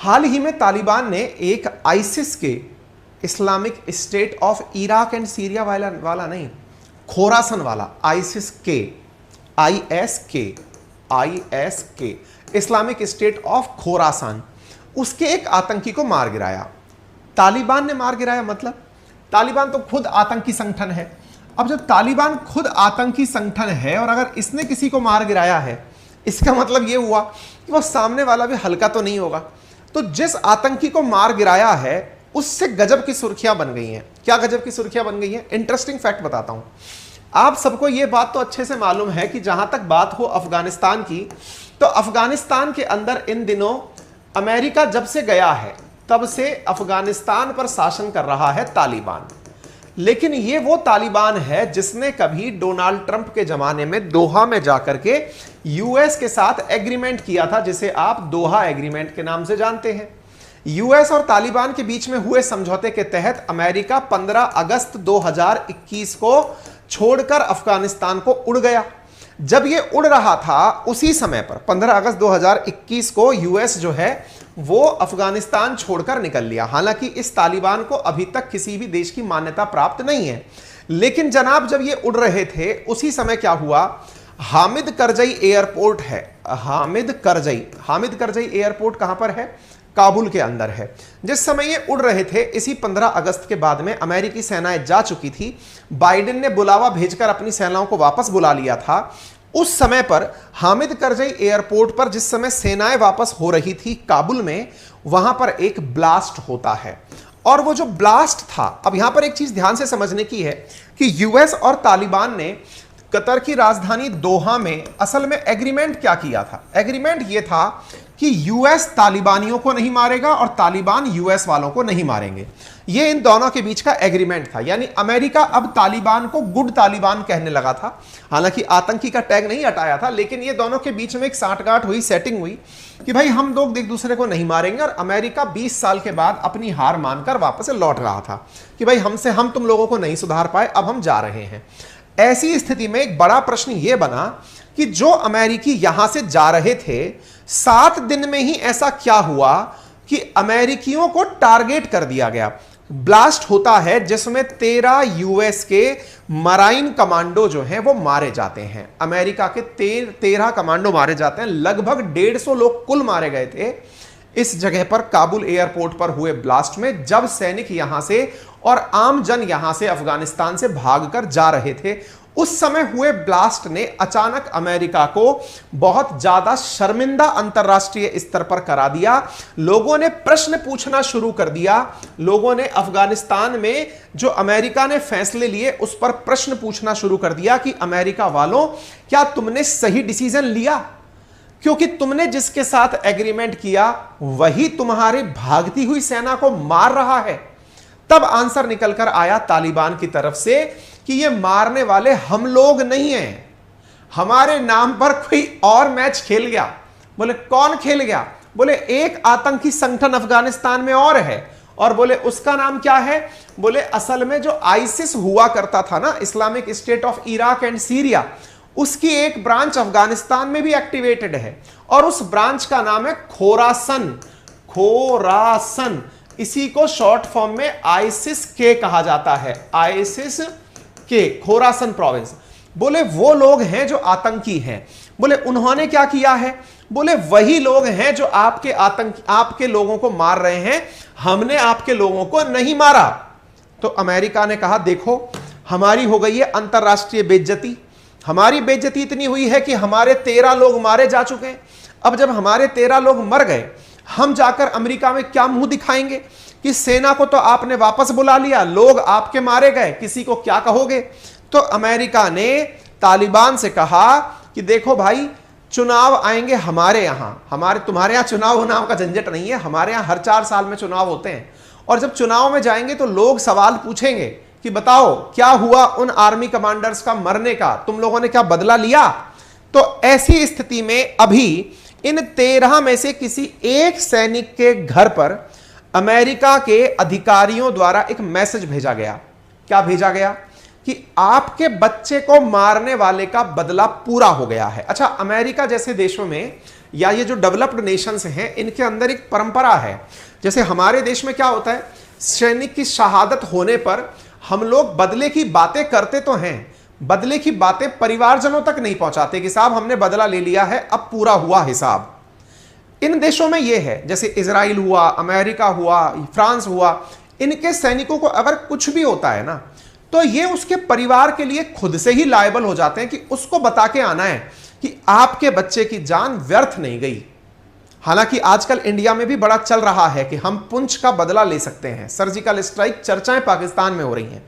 हाल ही में तालिबान ने एक आईसिस के, Islamic state of Iraq and Syria वाला नहीं, खोरासन वाला, आईसिस के, ISK, Islamic state of Khorasan, उसके एक आतंकी को मार गिराया। तालिबान ने मार गिराया, मतलब तालिबान तो खुद आतंकी संगठन है। अब जब तालिबान खुद आतंकी संगठन है और अगर इसने किसी को मार गिराया है, इसका मतलब यह हुआ कि वो सामने वाला भी हल्का तो नहीं होगा। तो जिस आतंकी को मार गिराया है उससे गजब की सुर्खियां बन गई हैं। क्या गजब की सुर्खियां बन गई हैं? इंटरेस्टिंग फैक्ट बताता हूं। आप सबको यह बात तो अच्छे से मालूम है कि जहां तक बात हो अफगानिस्तान की, तो अफगानिस्तान के अंदर इन दिनों अमेरिका जब से गया है तब से अफगानिस्तान पर शासन कर रहा है तालिबान। लेकिन ये वो तालिबान है जिसने कभी डोनाल्ड ट्रंप के जमाने में दोहा में जाकर के यूएस के साथ एग्रीमेंट किया था, जिसे आप दोहा एग्रीमेंट के नाम से जानते हैं। यूएस और तालिबान के बीच में हुए समझौते के तहत अमेरिका 15 अगस्त 2021 को छोड़कर अफगानिस्तान को उड़ गया। जब ये उड़ रहा था उसी समय पर 15 अगस्त 2021 को यूएस जो है वो अफगानिस्तान छोड़कर निकल लिया। हालांकि इस तालिबान को अभी तक किसी भी देश की मान्यता प्राप्त नहीं है। लेकिन जनाब जब ये उड़ रहे थे उसी समय क्या हुआ, हामिद करजई एयरपोर्ट है, हामिद करजई एयरपोर्ट कहां पर है? काबुल के अंदर है। जिस समय ये उड़ रहे थे इसी 15 अगस्त के बाद में अमेरिकी सेनाएं जा चुकी थी। बाइडेन ने बुलावा भेजकर अपनी सेनाओं को वापस बुला लिया था। उस समय पर हामिद करजई एयरपोर्ट पर जिस समय सेनाएं वापस हो रही थी काबुल में, वहां पर एक ब्लास्ट होता है। और वो जो ब्लास्ट था, अब यहां पर एक चीज ध्यान से समझने की है कि यूएस और तालिबान ने कतर की राजधानी दोहा में असल में एग्रीमेंट क्या किया था? एग्रीमेंट यह था कि यूएस तालिबानियों को नहीं मारेगा और तालिबान यूएस वालों को नहीं मारेंगे। यह इन दोनों के बीच का एग्रीमेंट था। यानी अमेरिका अब तालिबान को गुड तालिबान कहने लगा था। हालांकि आतंकी का टैग नहीं हटाया था, लेकिन ये दोनों के बीच में एक सांठगांठ हुई, सेटिंग हुई कि भाई हम लोग एक दूसरे को नहीं मारेंगे। और अमेरिका 20 साल के बाद अपनी हार मानकर वापस लौट रहा था कि भाई हम तुम लोगों को नहीं सुधार पाए, अब हम जा रहे हैं। ऐसी स्थिति में एक बड़ा प्रश्न यह बना कि जो अमेरिकी यहां से जा रहे थे, 7 दिन में ही ऐसा क्या हुआ कि अमेरिकियों को टारगेट कर दिया गया। ब्लास्ट होता है जिसमें 13 यूएस के मराइन कमांडो जो हैं वो मारे जाते हैं। अमेरिका के 13 कमांडो मारे जाते हैं। लगभग 150 लोग कुल मारे गए थे इस जगह पर, काबुल एयरपोर्ट पर हुए ब्लास्ट में, जब सैनिक यहां से और आम जन यहां से अफगानिस्तान से भागकर जा रहे थे। उस समय हुए ब्लास्ट ने अचानक अमेरिका को बहुत ज्यादा शर्मिंदा अंतरराष्ट्रीय स्तर पर करा दिया। लोगों ने प्रश्न पूछना शुरू कर दिया। लोगों ने अफगानिस्तान में जो अमेरिका ने फैसले लिए उस पर प्रश्न पूछना शुरू कर दिया कि अमेरिका वालों, क्या तुमने सही डिसीजन लिया? क्योंकि तुमने जिसके साथ एग्रीमेंट किया वही तुम्हारी भागती हुई सेना को मार रहा है। तब आंसर निकलकर आया तालिबान की तरफ से कि ये मारने वाले हम लोग नहीं हैं, हमारे नाम पर कोई और मैच खेल गया। बोले कौन खेल गया? बोले एक आतंकी संगठन अफगानिस्तान में और है, और बोले उसका नाम क्या है? बोले असल में जो आईसिस हुआ करता था ना, Islamic state of Iraq and Syria, उसकी एक ब्रांच अफगानिस्तान में भी एक्टिवेटेड है और उस ब्रांच का नाम है खोरासन। खोरासन, इसी को शॉर्ट फॉर्म में आईसिस के कहा जाता है। आईसिस के, खोरासन प्रोविंस। बोले वो लोग हैं जो आतंकी हैं। बोले उन्होंने क्या किया है? बोले वही लोग हैं जो आपके लोगों को मार रहे हैं, हमने आपके लोगों को नहीं मारा। तो अमेरिका ने कहा देखो, हमारी हो गई है अंतरराष्ट्रीय बेइज्जती। हमारी बेइज्जती इतनी हुई है कि हमारे 13 लोग मारे जा चुके हैं। अब जब हमारे 13 लोग मर गए, हम जाकर अमेरिका में क्या मुंह दिखाएंगे कि सेना को तो आपने वापस बुला लिया, लोग आपके मारे गए, किसी को क्या कहोगे? तो अमेरिका ने तालिबान से कहा कि देखो भाई, चुनाव आएंगे हमारे यहां, तुम्हारे यहां चुनाव नाम का झंझट नहीं है। हमारे यहां हर 4 साल में चुनाव होते हैं, और जब चुनाव में जाएंगे तो लोग सवाल पूछेंगे कि बताओ क्या हुआ उन आर्मी कमांडर्स का मरने का, तुम लोगों ने क्या बदला लिया? तो ऐसी स्थिति में अभी इन 13 में से किसी एक सैनिक के घर पर अमेरिका के अधिकारियों द्वारा एक मैसेज भेजा गया। क्या भेजा गया? कि आपके बच्चे को मारने वाले का बदला पूरा हो गया है। अच्छा, अमेरिका जैसे देशों में या ये जो डेवलप्ड नेशंस हैं, इनके अंदर एक परंपरा है। जैसे हमारे देश में क्या होता है, सैनिक की शहादत होने पर हम लोग बदले की बातें करते तो हैं, बदले की बातें परिवारजनों तक नहीं पहुंचाते कि साहब हमने बदला ले लिया है, अब पूरा हुआ हिसाब। इन देशों में यह है, जैसे इजराइल हुआ, अमेरिका हुआ, फ्रांस हुआ, इनके सैनिकों को अगर कुछ भी होता है ना, तो ये उसके परिवार के लिए खुद से ही लायबल हो जाते हैं कि उसको बता के आना है कि आपके बच्चे की जान व्यर्थ नहीं गई। हालांकि आजकल इंडिया में भी बड़ा चल रहा है कि हम पुंछ का बदला ले सकते हैं। सर्जिकल स्ट्राइक चर्चाएं पाकिस्तान में हो रही हैं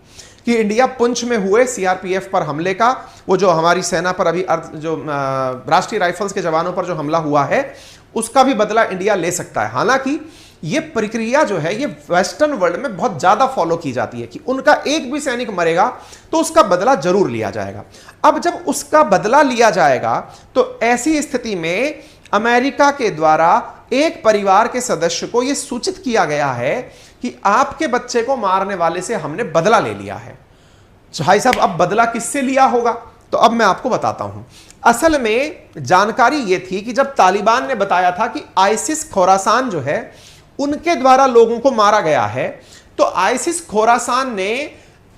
कि इंडिया पुंछ में हुए सीआरपीएफ पर हमले का, वो जो हमारी सेना पर अभी जो राष्ट्रीय राइफल्स के जवानों पर जो हमला हुआ है, उसका भी बदला इंडिया ले सकता है। हालांकि ये प्रक्रिया जो है ये वेस्टर्न वर्ल्ड में बहुत ज्यादा फॉलो की जाती है कि उनका एक भी सैनिक मरेगा तो उसका बदला जरूर लिया जाएगा। अब जब उसका बदला लिया जाएगा तो ऐसी स्थिति में अमेरिका के द्वारा एक परिवार के सदस्य को यह सूचित किया गया है कि आपके बच्चे को मारने वाले से हमने बदला ले लिया है। भाई साहब, अब बदला किससे लिया होगा? तो अब मैं आपको बताता हूं। असल में जानकारी यह थी कि जब तालिबान ने बताया था कि आइसिस खोरासान जो है उनके द्वारा लोगों को मारा गया है, तो आइसिस खोरासान ने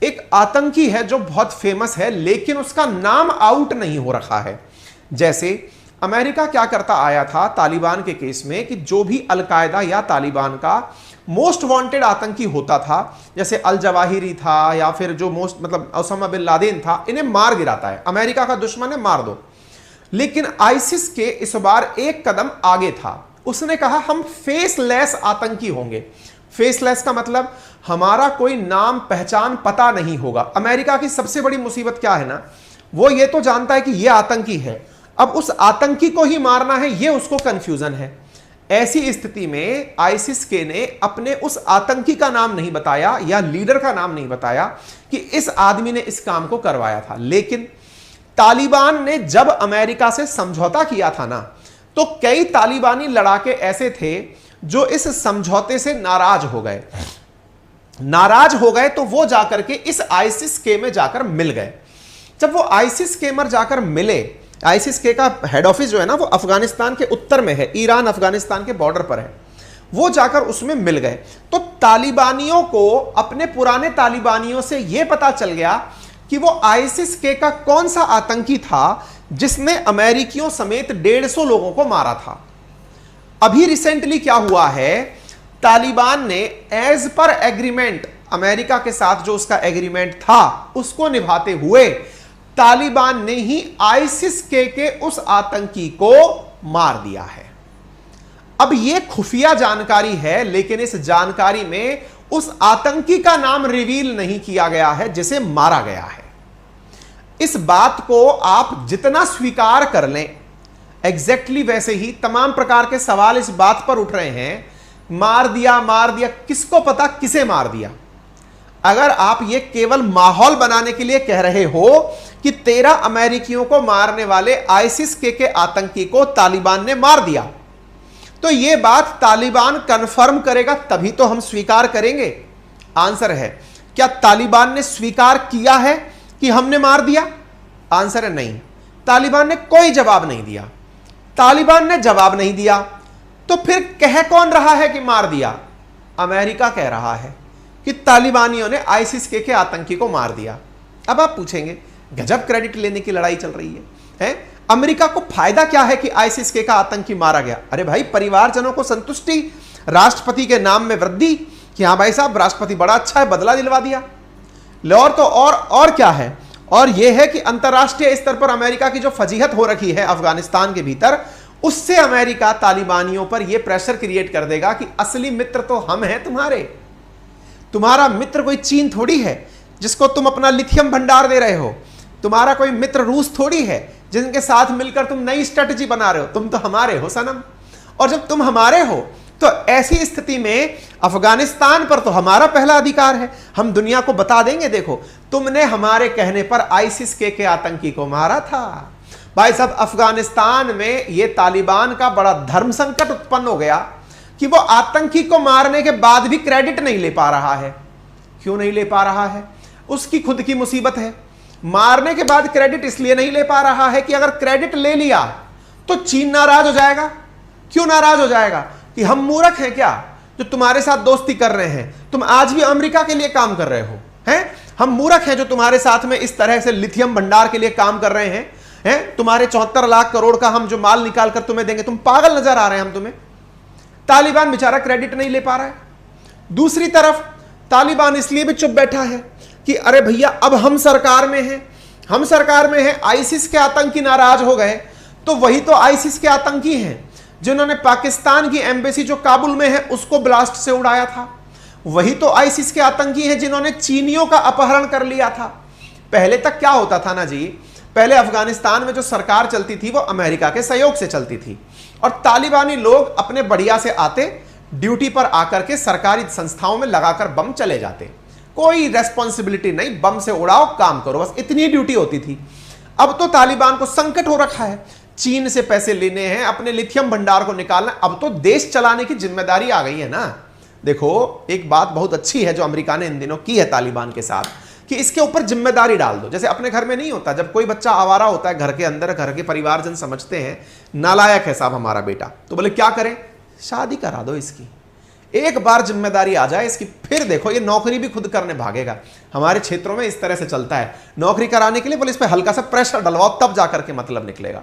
एक आतंकी है जो बहुत फेमस है, लेकिन उसका नाम आउट नहीं हो रखा है। जैसे अमेरिका क्या करता आया था तालिबान के केस में कि जो भी अलकायदा या तालिबान का मोस्ट वांटेड आतंकी होता था, जैसे अल जवाहिरी था या फिर जो मोस्ट मतलब ओसामा बिन लादेन था, इन्हें मार गिराता है। अमेरिका का दुश्मन है, मार दो। लेकिन आइसिस के इस बार एक कदम आगे था। उसने कहा हम फेसलेस आतंकी होंगे। फेसलेस का मतलब हमारा कोई नाम पहचान पता नहीं होगा। अमेरिका की सबसे बड़ी मुसीबत क्या है ना, वो ये तो जानता है कि ये आतंकी है, अब उस आतंकी को ही मारना है, ये उसको कंफ्यूजन है। ऐसी स्थिति में आइसिस के ने अपने उस आतंकी का नाम नहीं बताया या लीडर का नाम नहीं बताया कि इस आदमी ने इस काम को करवाया था। लेकिन तालिबान ने जब अमेरिका से समझौता किया था ना, तो कई तालिबानी लड़ाके ऐसे थे जो इस समझौते से नाराज हो गए। नाराज हो गए तो वो जाकर के इस आइसिस के में जाकर मिल गए। जब वो आइसिस केमर जाकर मिले, आइसिस के का हेड ऑफिस जो है ना वो अफगानिस्तान के उत्तर में है, ईरान अफगानिस्तान के बॉर्डर पर है, वो जाकर उसमें मिल गए। तो तालिबानियों को अपने पुराने तालिबानियों से यह पता चल गया कि वो आइसिस के का कौन सा आतंकी था जिसने अमेरिकियों समेत 150 लोगों को मारा था। अभी रिसेंटली क्या हुआ है, तालिबान ने एज पर एग्रीमेंट अमेरिका के साथ जो उसका एग्रीमेंट था उसको निभाते हुए तालिबान ने ही आइसिस के उस आतंकी को मार दिया है। अब यह खुफिया जानकारी है, लेकिन इस जानकारी में उस आतंकी का नाम रिवील नहीं किया गया है जिसे मारा गया है। इस बात को आप जितना स्वीकार कर लें, एग्जैक्टली वैसे ही तमाम प्रकार के सवाल इस बात पर उठ रहे हैं, मार दिया, किसको पता किसे मार दिया। अगर आप ये केवल माहौल बनाने के लिए कह रहे हो कि 13 अमेरिकियों को मारने वाले आइसिस के आतंकी को तालिबान ने मार दिया, तो यह बात तालिबान कंफर्म करेगा तभी तो हम स्वीकार करेंगे। आंसर है, क्या तालिबान ने स्वीकार किया है कि हमने मार दिया? आंसर है नहीं। तालिबान ने कोई जवाब नहीं दिया। तालिबान ने जवाब नहीं दिया तो फिर कह कौन रहा है कि मार दिया? अमेरिका कह रहा है कि तालिबानियों ने आइसिस के आतंकी को मार दिया। अब आप पूछेंगे, गजब क्रेडिट लेने की लड़ाई चल रही है? अमेरिका को फायदा क्या है कि आइसिस के का आतंकी मारा गया? अरे भाई, परिवारजनों को संतुष्टि, राष्ट्रपति के नाम में वृद्धि कि हां भाई साहब राष्ट्रपति बड़ा अच्छा है, बदला दिलवा दिया। और तो और क्या है, और यह है कि अंतरराष्ट्रीय स्तर पर अमेरिका की जो फजीहत हो रखी है अफगानिस्तान के भीतर, उससे अमेरिका तालिबानियों पर यह प्रेशर क्रिएट कर देगा कि असली मित्र तो हम हैं तुम्हारे। तुम्हारा मित्र कोई चीन थोड़ी है जिसको तुम अपना लिथियम भंडार दे रहे हो। तुम्हारा कोई मित्र रूस थोड़ी है जिनके साथ मिलकर तुम नई स्ट्रेटजी बना रहे हो। तुम तो हमारे हो सनम। और जब तुम हमारे हो तो ऐसी स्थिति में अफगानिस्तान पर तो हमारा पहला अधिकार है। हम दुनिया को बता देंगे, देखो तुमने हमारे कहने पर आइसिस के आतंकी को मारा था। भाई साहब, अफगानिस्तान में यह तालिबान का बड़ा धर्म संकट उत्पन्न हो गया कि वो आतंकी को मारने के बाद भी क्रेडिट नहीं ले पा रहा है। क्यों नहीं ले पा रहा है? उसकी खुद की मुसीबत है। मारने के बाद क्रेडिट इसलिए नहीं ले पा रहा है कि अगर क्रेडिट ले लिया तो चीन नाराज हो जाएगा। क्यों नाराज हो जाएगा? कि हम मूर्ख हैं क्या जो तुम्हारे साथ दोस्ती कर रहे हैं? तुम आज भी अमेरिका के लिए काम कर रहे हो, हैं? हम मूर्ख हैं जो तुम्हारे साथ में इस तरह से लिथियम भंडार के लिए काम कर रहे हैं? तुम्हारे 74 लाख करोड़ का हम जो माल निकाल कर तुम्हें देंगे, तुम पागल नजर आ रहे हैं हम तुम्हें? तालिबान बेचारा क्रेडिट नहीं ले पा रहा है। दूसरी तरफ तालिबान इसलिए भी चुप बैठा है कि अरे भैया अब हम सरकार में हैं, आईसिस के आतंकी नाराज हो गए, तो वही तो आईसिस के आतंकी हैं जिन्होंने पाकिस्तान की एम्बेसी जो काबुल में है उसको ब्लास्ट से उड़ाया था। वही तो आईसिस के आतंकी हैं जिन्होंने चीनियों का अपहरण कर लिया था। पहले तक क्या होता था ना जी, पहले अफगानिस्तान में जो सरकार चलती थी वो अमेरिका के सहयोग से चलती थी, और तालिबानी लोग अपने बढ़िया से आते, ड्यूटी पर आकर के सरकारी संस्थाओं में लगाकर बम चले जाते, कोई रेस्पॉन्सिबिलिटी नहीं, बम से उड़ाओ, काम करो, बस इतनी ड्यूटी होती थी। अब तो तालिबान को संकट हो रखा है, चीन से पैसे लेने हैं, अपने लिथियम भंडार को निकालना, अब तो देश चलाने की जिम्मेदारी आ गई है ना। देखो, एक बात बहुत अच्छी है जो अमेरिका ने इन दिनों की है तालिबान के साथ, कि इसके ऊपर जिम्मेदारी डाल दो। जैसे अपने घर में नहीं होता, जब कोई बच्चा आवारा होता है घर के अंदर, घर के परिवारजन समझते हैं नालायक है साहब हमारा बेटा, तो बोले क्या करें? शादी करा दो इसकी, एक बार जिम्मेदारी आ जाए इसकी, फिर देखो ये नौकरी भी खुद करने भागेगा। हमारे क्षेत्रों में इस तरह से चलता है, नौकरी कराने के लिए बोले इस पर हल्का सा प्रेशर डलवाओ, तब जाकर के मतलब निकलेगा।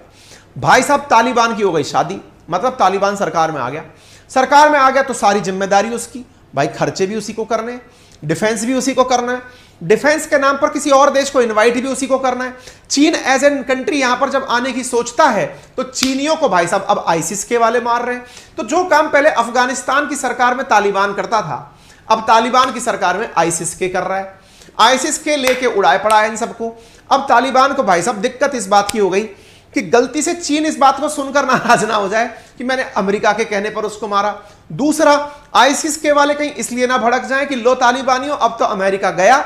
भाई साहब तालिबान की हो गई शादी, मतलब तालिबान सरकार में आ गया। सरकार में आ गया तो सारी जिम्मेदारी उसकी, भाई खर्चे भी उसी को करने हैं, डिफेंस भी उसी को करना है, डिफेंस के नाम पर किसी और देश को इनवाइट भी उसी को करना है। चीन एज एन कंट्री यहां पर जब आने की सोचता है तो चीनियों को भाई साहब अब आईसिस के वाले मार रहे हैं। तो जो काम पहले अफगानिस्तान की सरकार में तालिबान करता था, अब तालिबान की सरकार में आईसिस के कर रहा है। आईसिस के लेके उड़ाए पड़ा है इन सबको। अब तालिबान को भाई साहब दिक्कत इस बात की हो गई कि गलती से चीन इस बात को सुनकर नाराज ना हो जाए कि मैंने अमेरिका के कहने पर उसको मारा। दूसरा, आईसिस के वाले कहीं इसलिए ना भड़क जाएं कि लो तालिबानियों, अब तो अमेरिका गया,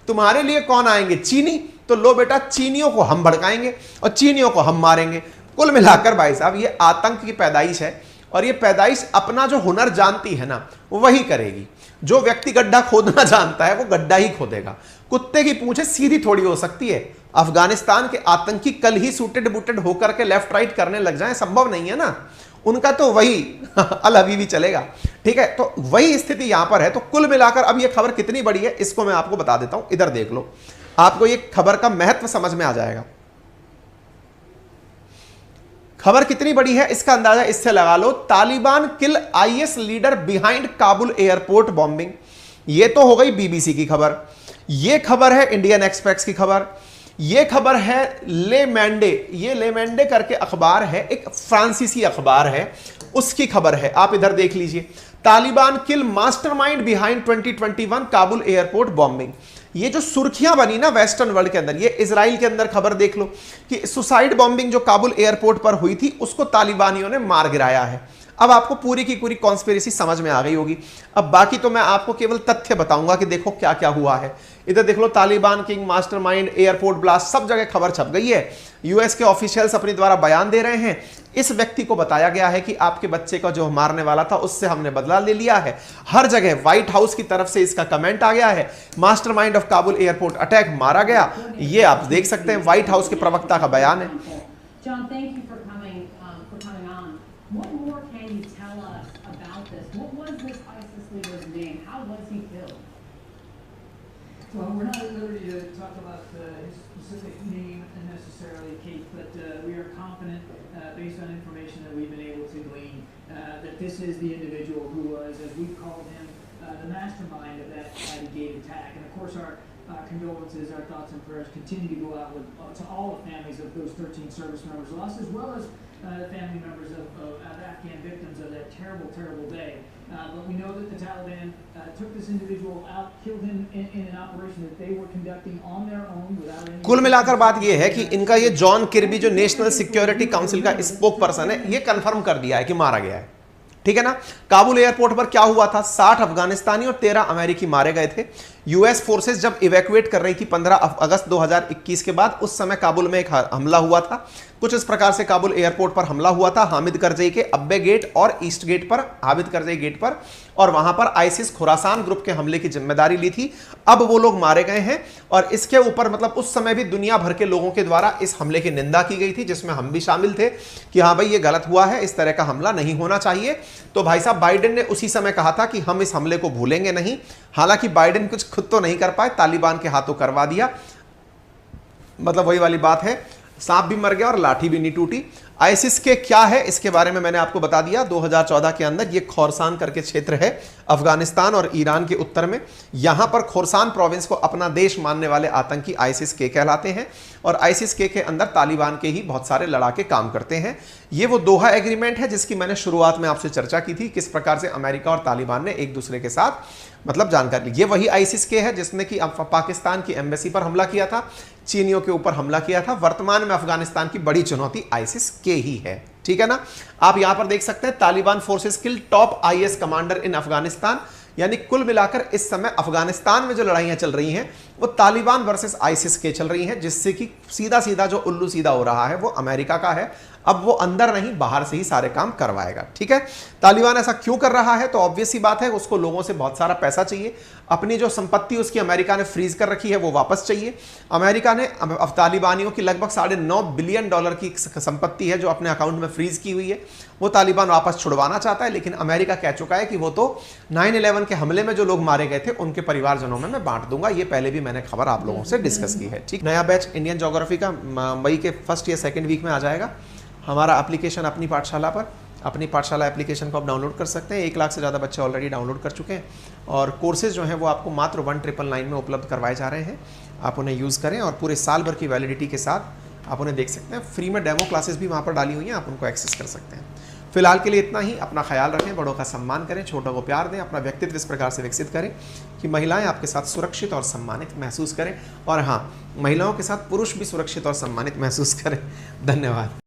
तुम्हारे लिए कौन आएंगे? चीनी, तो लो बेटा चीनियों को हम भड़काएंगे और चीनियों को हम मारेंगे। कुल मिलाकर भाई साहब ये आतंक की पैदाइश है, और ये पैदाइश अपना जो हुनर जानती है ना वही करेगी। जो व्यक्ति गड्ढा खोदना जानता है वो गड्ढा ही खोदेगा। कुत्ते की पूंछें सीधी थोड़ी हो सकती है। अफगानिस्तान के आतंकी कल ही सूटेड बूटेड होकर के लेफ्ट राइट करने लग जाएं, संभव नहीं है ना। उनका तो वही अल हबीबी चलेगा, ठीक है। तो वही स्थिति यहां पर है। तो कुल मिलाकर अब ये खबर कितनी बड़ी है इसको मैं आपको बता देता हूं, इधर देख लो, आपको ये खबर का महत्व समझ में आ जाएगा। खबर कितनी बड़ी है इसका अंदाजा इससे लगा लो, Taliban kill IS leader behind Kabul airport bombing. ये तो हो गई बीबीसी की खबर। ये खबर है इंडियन एक्सप्रेस की खबर। ये खबर है ले मैंडे, ये ले मैंडे करके अखबार है, एक फ्रांसीसी अखबार है, उसकी खबर है। आप इधर देख लीजिए, Taliban kill mastermind behind 2021 Kabul airport bombing. ये जो सुर्खियां बनी ना वेस्टर्न वर्ल्ड के अंदर, ये इजराइल के अंदर खबर देख लो कि सुसाइड बॉम्बिंग जो काबुल एयरपोर्ट पर हुई थी उसको तालिबानियों ने मार गिराया है। अब आपको पूरी की पूरी कॉन्स्पिरेसी समझ में आ गई होगी। अब बाकी तो मैं आपको केवल तथ्य बताऊंगा कि देखो क्या क्या हुआ है। इधर देख लो, Taliban king mastermind airport blast, सब जगह खबर छप गई है। यूएस के ऑफिशियल्स अपने द्वारा बयान दे रहे हैं। इस व्यक्ति को बताया गया है कि आपके बच्चे का जो मारने वाला था उससे हमने बदला ले लिया है। हर जगह व्हाइट हाउस की तरफ से इसका कमेंट आ गया है, mastermind of Kabul airport attack, मारा गया। ये आप देख सकते हैं, व्हाइट हाउस के प्रवक्ता का बयान है। John, thank you for coming on. What more can you tell us about this? What was this ISIS leader's name? How was he killed? Well, we're not at liberty to talk about his specific name necessarily, Kate, but we are confident, based on information that we've been able to glean, that this is the individual who was, as we called him, the mastermind of that gate attack. And of course, our condolences, our thoughts and prayers continue to go out to all the families of those 13 service members lost, as well as family members of Afghan victims of that terrible, terrible day. But we know that the Taliban took this individual out, killed him in an operation that they were conducting on their own without any... कुल मिलाकर बात यह है कि इनका ये John किर्बी जो national security council का स्पोक पर्सन है, ये कंफर्म कर दिया है कि मारा गया है, ठीक है ना। काबुल एयरपोर्ट पर क्या हुआ था, 60 अफगानिस्तानी और 13 अमेरिकी मारे गए थे। यूएस फोर्सेस जब इवैक्यूएट कर रही थी 15 अगस्त 2021 के बाद, उस समय काबुल में एक हमला हुआ था कुछ इस प्रकार से काबुल एयरपोर्ट पर हमला हुआ था हामिद करजई के अब्बे गेट और ईस्ट गेट पर, हामिद करजई गेट पर, और वहां पर आईसिस खुरासान ग्रुप के हमले की जिम्मेदारी ली थी। अब वो लोग मारे गए हैं और इसके ऊपर मतलब उस समय भी दुनिया भर के लोगों के द्वारा इस हमले की निंदा की गई थी, जिसमें हम भी शामिल थे कि हाँ भाई ये गलत हुआ है, इस तरह का हमला नहीं होना चाहिए। तो भाई साहब बाइडेन ने उसी समय कहा था कि हम इस हमले को भूलेंगे नहीं। हालांकि बाइडेन कुछ खुद तो नहीं कर पाए, तालिबान के हाथों करवा दिया। मतलब वही वाली बात है, सांप भी मर गया और लाठी भी नहीं टूटी। आईसिस के क्या है इसके बारे में मैंने आपको बता दिया। 2014 के अंदर ये खोरासान करके क्षेत्र है अफगानिस्तान और ईरान के उत्तर में। यहां पर खोरासान प्रोविंस को अपना देश मानने वाले आतंकी आईसिस के कहलाते हैं और आईसिस के अंदर तालिबान के ही बहुत सारे लड़ाके काम करते हैं। ये वो दोहा एग्रीमेंट है जिसकी मैंने शुरुआत में आपसे चर्चा की थी, किस प्रकार से अमेरिका और तालिबान ने एक दूसरे के साथ मतलब जानकारी ली। ये वही आईसिस के है जिसने कि पाकिस्तान की एम्बेसी पर हमला किया था, चीनियों के ऊपर हमला किया था। वर्तमान में अफगानिस्तान की बड़ी चुनौती आईसिस के ही है, ठीक है ना। आप यहां पर देख सकते हैं Taliban forces kill top IS commander in Afghanistan, यानी कुल मिलाकर इस समय अफगानिस्तान में जो लड़ाइयां चल रही हैं वो तालिबान वर्सेस आईसिस के चल रही हैं, जिससे कि सीधा सीधा जो उल्लू सीधा हो रहा है वो अमेरिका का है। अब वो अंदर नहीं बाहर से ही सारे काम करवाएगा, ठीक है। तालिबान ऐसा क्यों कर रहा है? तो ऑब्वियस सी बात है, उसको लोगों से बहुत सारा पैसा चाहिए। अपनी जो संपत्ति उसकी अमेरिका ने फ्रीज कर रखी है वो वापस चाहिए। अमेरिका ने अब तालिबानियों की लगभग $9.5 बिलियन की संपत्ति है जो अपने अकाउंट में फ्रीज की हुई है, वो तालिबान वापस छुड़वाना चाहता है। लेकिन अमेरिका कह चुका है कि वो तो 9/11 के हमले में जो लोग मारे गए थे उनके परिवारजनों में मैं बांट दूंगा। ये पहले भी मैंने खबर आप लोगों से डिस्कस की है, ठीक। नया बैच इंडियन ज्योग्राफी का मई के फर्स्ट या सेकेंड वीक में आ जाएगा। हमारा एप्लीकेशन अपनी पाठशाला पर, अपनी पाठशाला एप्लीकेशन को आप डाउनलोड कर सकते हैं। 1 लाख से ज़्यादा बच्चे ऑलरेडी डाउनलोड कर चुके हैं और कोर्सेज जो हैं वो आपको मात्र 1999 में उपलब्ध करवाए जा रहे हैं। आप उन्हें यूज़ करें और पूरे साल भर की वैलिडिटी के साथ आप उन्हें देख सकते हैं। फ्री में डेमो क्लासेस भी वहाँ पर डाली हुई हैं, आप उनको एक्सेस कर सकते हैं। फिलहाल के लिए इतना ही। अपना ख्याल रखें, बड़ों का सम्मान करें, छोटों को प्यार दें, अपना व्यक्तित्व इस प्रकार से विकसित करें कि महिलाएं आपके साथ सुरक्षित और सम्मानित महसूस करें। और हाँ, महिलाओं के साथ पुरुष भी सुरक्षित और सम्मानित महसूस करें। धन्यवाद।